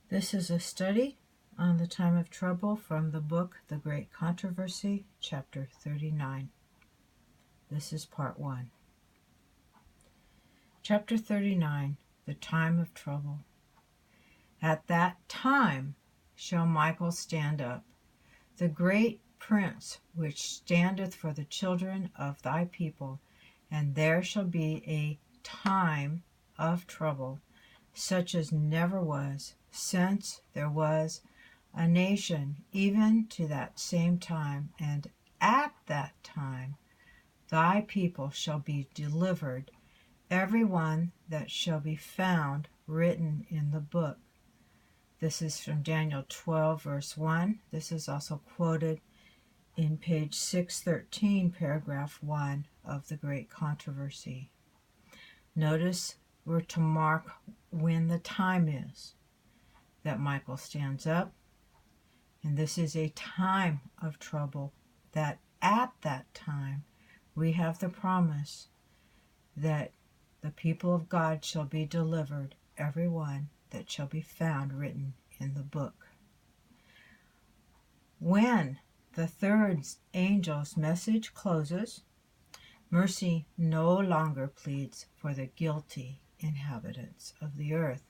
This is a study on the time of trouble from the book The Great Controversy, chapter 39. This is part 1. Chapter 39, the time of trouble. At that time shall Michael stand up, the great prince which standeth for the children of thy people, and there shall be a time of trouble, such as never was, since there was a nation, even to that same time. And at that time thy people shall be delivered, every one that shall be found written in the book. This is from Daniel 12, verse 1. This is also quoted in page 613, paragraph 1 of The Great Controversy. Notice we're to mark when the time is that Michael stands up, and this is a time of trouble, that at that time we have the promise that the people of God shall be delivered, every one that shall be found written in the book. When the third angel's message closes, mercy no longer pleads for the guilty inhabitants of the earth.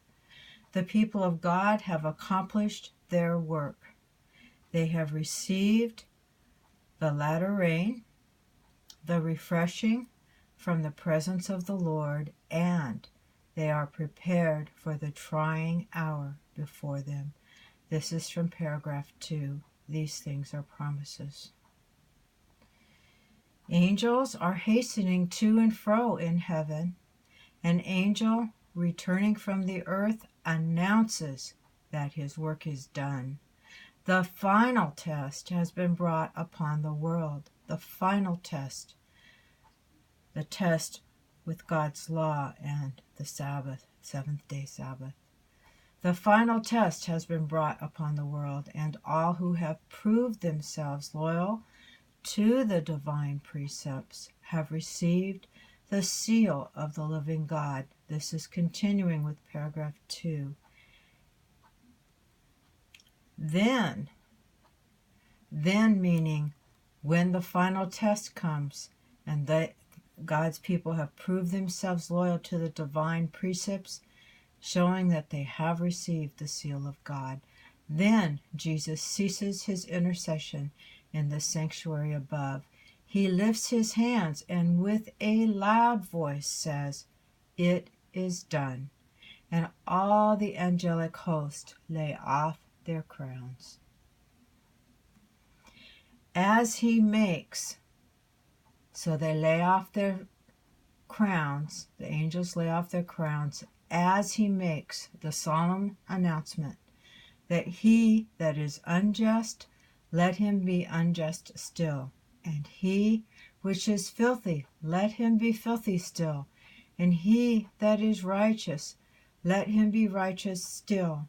The people of God have accomplished their work. They have received the latter rain, the refreshing from the presence of the Lord, and they are prepared for the trying hour before them. This is from paragraph 2. These things are promises. Angels are hastening to and fro in heaven. An angel returning from the earth announces that his work is done. The final test has been brought upon the world. The final test. The test with God's law and the Sabbath, seventh-day Sabbath. The final test has been brought upon the world, and all who have proved themselves loyal to the divine precepts have received the seal of the living God. This is continuing with paragraph 2. Then meaning when the final test comes and God's people have proved themselves loyal to the divine precepts, showing that they have received the seal of God, then Jesus ceases his intercession in the sanctuary above. He lifts his hands and with a loud voice says, "It is done." And all the angelic host lay off their crowns. As he makes, so they lay off their crowns, the angels lay off their crowns, as he makes the solemn announcement that he that is unjust, let him be unjust still, and he which is filthy, let him be filthy still, and he that is righteous, let him be righteous still,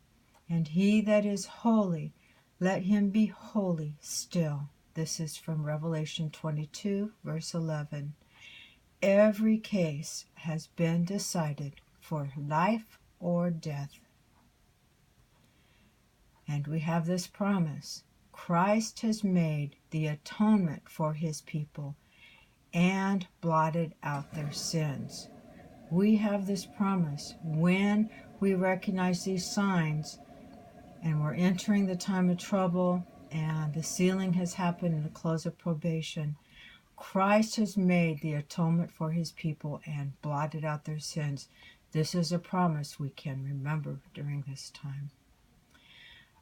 and he that is holy, let him be holy still. This is from Revelation 22, verse 11. Every case has been decided for life or death. And we have this promise. Christ has made the atonement for his people and blotted out their sins. We have this promise when we recognize these signs and we're entering the time of trouble and the sealing has happened in the close of probation. Christ has made the atonement for his people and blotted out their sins. This is a promise we can remember during this time.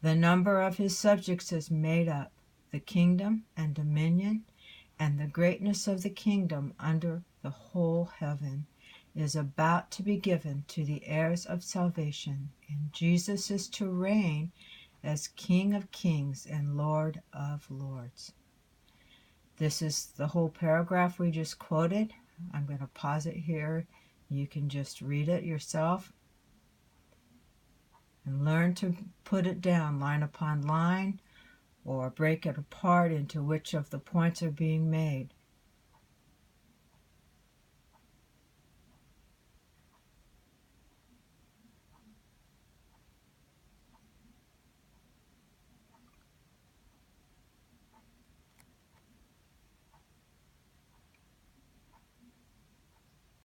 The number of his subjects is made up, the kingdom and dominion, and the greatness of the kingdom under the whole heaven is about to be given to the heirs of salvation, and Jesus is to reign as King of kings and Lord of lords. This is the whole paragraph we just quoted. I'm going to pause it here. You can just read it yourself and learn to put it down line upon line or break it apart into which of the points are being made.